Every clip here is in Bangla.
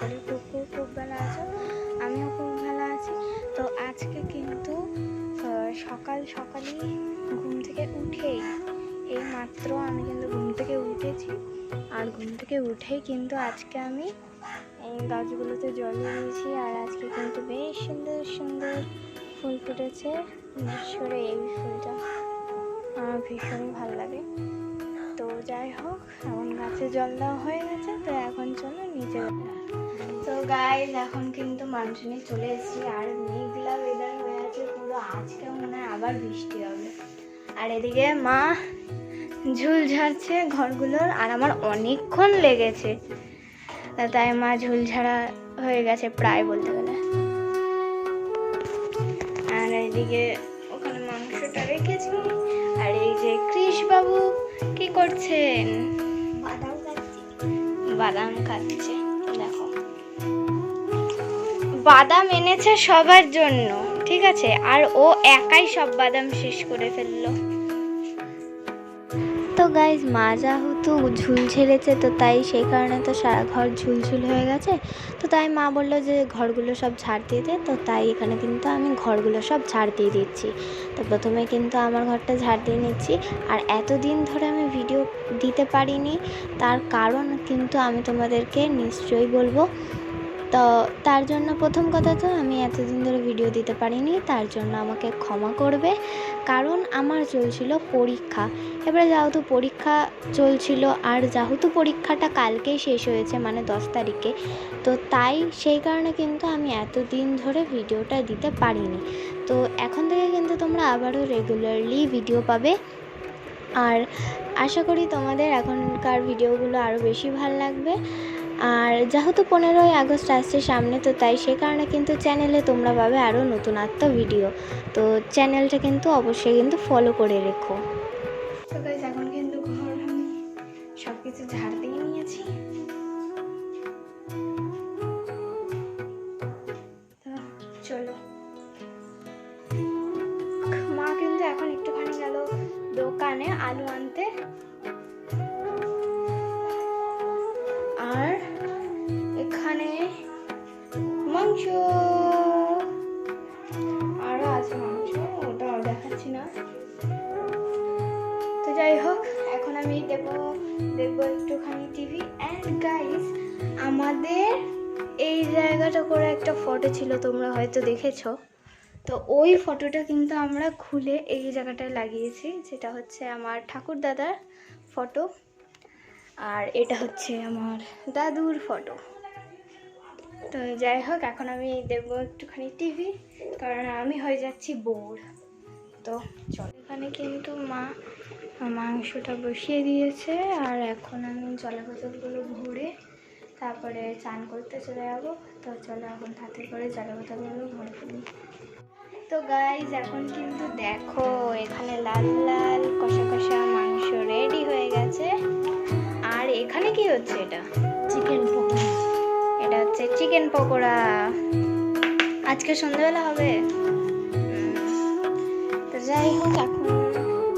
করি খুব খুব খুব ভালো আছো, আমিও খুব ভালো আছি। তো আজকে কিন্তু সকাল সকালই ঘুম থেকে উঠেই এই মাত্র আমি কিন্তু ঘুম থেকে উঠেছি। আর ঘুম থেকে উঠেই কিন্তু আজকে আমি এই গাছগুলোতে জল দিয়েছি। আর আজকে কিন্তু বেশ সুন্দর সুন্দর ফুল ফুটেছে, বিশেষ করে এই ফুলটা আমার ভীষণই ভালো লাগে। তো যাই হোক, এখন গাছে জল দেওয়া হয়ে গেছে, তো এখন চলো নিচে। তো গাইজ এখন কিন্তু মানুষজনে চলে এসেছি। আর মেঘলা ওয়েদার হয়ে আছে পুরো, আজকে মনে হয় আবার বৃষ্টি হবে। আর এদিকে মা ঝুল ঝাড়ছে ঘরগুলোর, আর আমার অনেকক্ষণ লেগেছে, তাই মা ঝুল ঝাড়া হয়ে গেছে প্রায় বলতে গেলে। আর এইদিকে ওখানে মাংসটা রেখেছি। আর এই যে কৃষ বাবু কি করছেন? বাদাম খাচ্ছে। দেখো, বাদাম এনেছে সবার জন্য, ঠিক আছে, আর ও একাই সব বাদাম শেষ করে ফেললো। তো গাইজ মা যেহেতু ঝুল ঝেড়েছে, তো তাই সেই কারণে তো সারা ঘর ঝুলঝুল হয়ে গেছে। তো তাই মা বললো যে ঘরগুলো সব ঝাড় দিয়ে দে, তো তাই এখানে কিন্তু আমি ঘরগুলো সব ঝাড় দিয়ে দিচ্ছি। তো প্রথমে কিন্তু আমার ঘরটা ঝাড় দিয়ে নিচ্ছি। আর এতদিন ধরে আমি ভিডিও দিতে পারিনি, তার কারণ কিন্তু আমি তোমাদেরকে নিশ্চয়ই বলবো। তো তার জন্য প্রথম কথা তো আমি এতদিন ধরে ভিডিও দিতে পারিনি, তার জন্য আমাকে ক্ষমা করবে। কারণ আমার চলছিল পরীক্ষা। এবারে যেহেতু পরীক্ষা চলছিল, আর যেহেতু পরীক্ষাটা কালকেই শেষ হয়েছে, মানে 10 তারিখে, তো তাই সেই কারণে কিন্তু আমি এতদিন ধরে ভিডিওটা দিতে পারিনি। তো এখন থেকে কিন্তু তোমরা আবারও রেগুলারলি ভিডিও পাবে। আর আশা করি তোমাদের এখনকার ভিডিওগুলো আরও বেশি ভালো লাগবে। আর যেহেতু 15ই আগস্ট আসছে সামনে, তো তাই সে কারণে কিন্তু চ্যানেলে তোমরা পাবে আরও নতুনত্ব ভিডিও। তো চ্যানেলটা কিন্তু অবশ্যই কিন্তু ফলো করে রেখো। তো গাইস এখন কিন্তু ঘর আমি সব কিছু ঝাড় দিয়ে নিয়েছি। তো চলো, মা কিন্তু এখন একটুখানি গেল দোকানে আলু আনতে। আর এখানে মাংস, আরো আছে মাংস, ওটাও দেখাচ্ছি না। তো যাই হোক, এখন আমি দেখবো একটুখানি টিভি। অ্যান্ড গাইস, আমাদের এই জায়গাটা করে একটা ফটো ছিল, তোমরা হয়তো দেখেছো। তো ওই ফটোটা কিন্তু আমরা খুলে এই জায়গাটায় লাগিয়েছি, যেটা হচ্ছে আমার ঠাকুর দাদার ফটো। আর এটা হচ্ছে আমার দাদুর ফটো। তো যাই হোক, এখন আমি দেখবো একটুখানি টিভি, কারণ আমি হয়ে যাচ্ছি বোর। তো চল, এখানে কিন্তু মা মাংসটা বসিয়ে দিয়েছে। আর এখন আমি জলের বোতলগুলো ভরে তারপরে চান করতে চলে যাবো। তো চলো এখন হাতে করে জলের বোতলগুলো ভরে ফেলি। তো গাইজ এখন কিন্তু দেখো, এখানে লাল লাল কষা কষা মাংস রেডি হয়ে গেছে। আর এখানে কি হচ্ছে? এটা চিকেন পকোড়া। এটা হচ্ছে চিকেন পকোড়া, আজকে সন্ধ্যাবেলা হবে। তো যাই হোক, এখন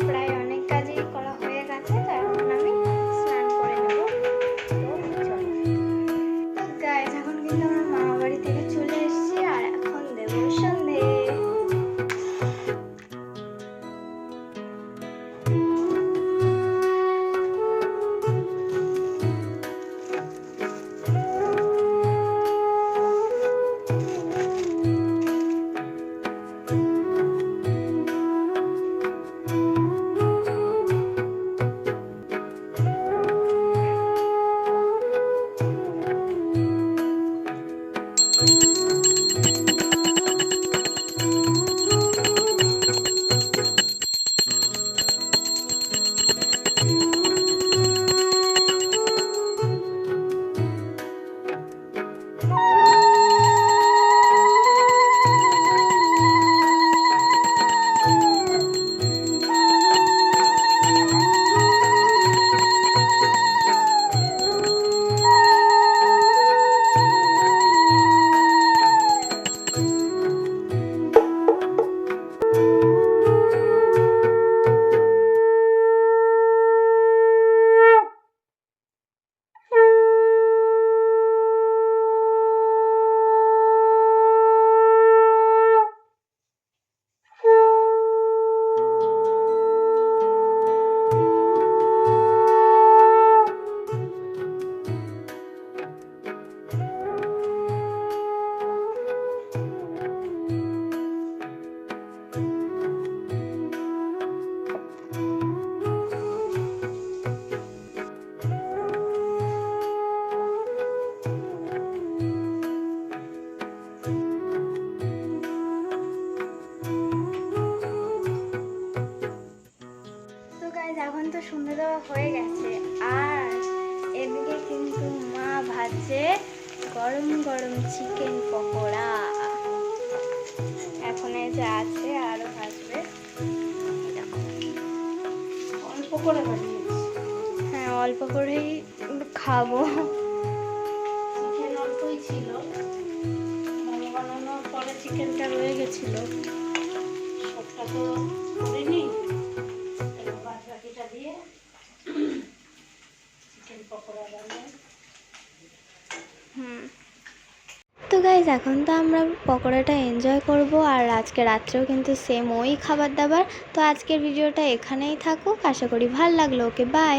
প্রায় অনেক কাজই করা হয়ে গেছে, তো এখন আমি স্নান করে নেব। তো গাইজ এখন কিন্তু আমরা মামা বাড়ি থেকে চলে এসেছি, আর এখন দেবো সন্ধে। হয়ে গেছে। আর এদিকে কিন্তু মা ভাজছে গরম গরম চিকেন পকোড়া। এখন এই যে আছে, আরো ভাজবে। অল্প করে বানিয়েছি, হ্যাঁ অল্প করেই খাবো। চিকেন অল্পই ছিল, মোমো বানানোর পরে চিকেনটা রয়ে গেছিল, সবটা তো করিনি, এবার বাদ বাকিটা দিয়ে চিকেন পকোড়া বানাই। তো গাইজ এখন তো আমরা পকোড়াটা এনজয় করব, আর আজকে রাত্রেও কিন্তু সেম ওই খাবার দাবার। তো আজকের ভিডিওটা এখানেই থাকুক, আশা করি ভালো লাগলো। Okay bye.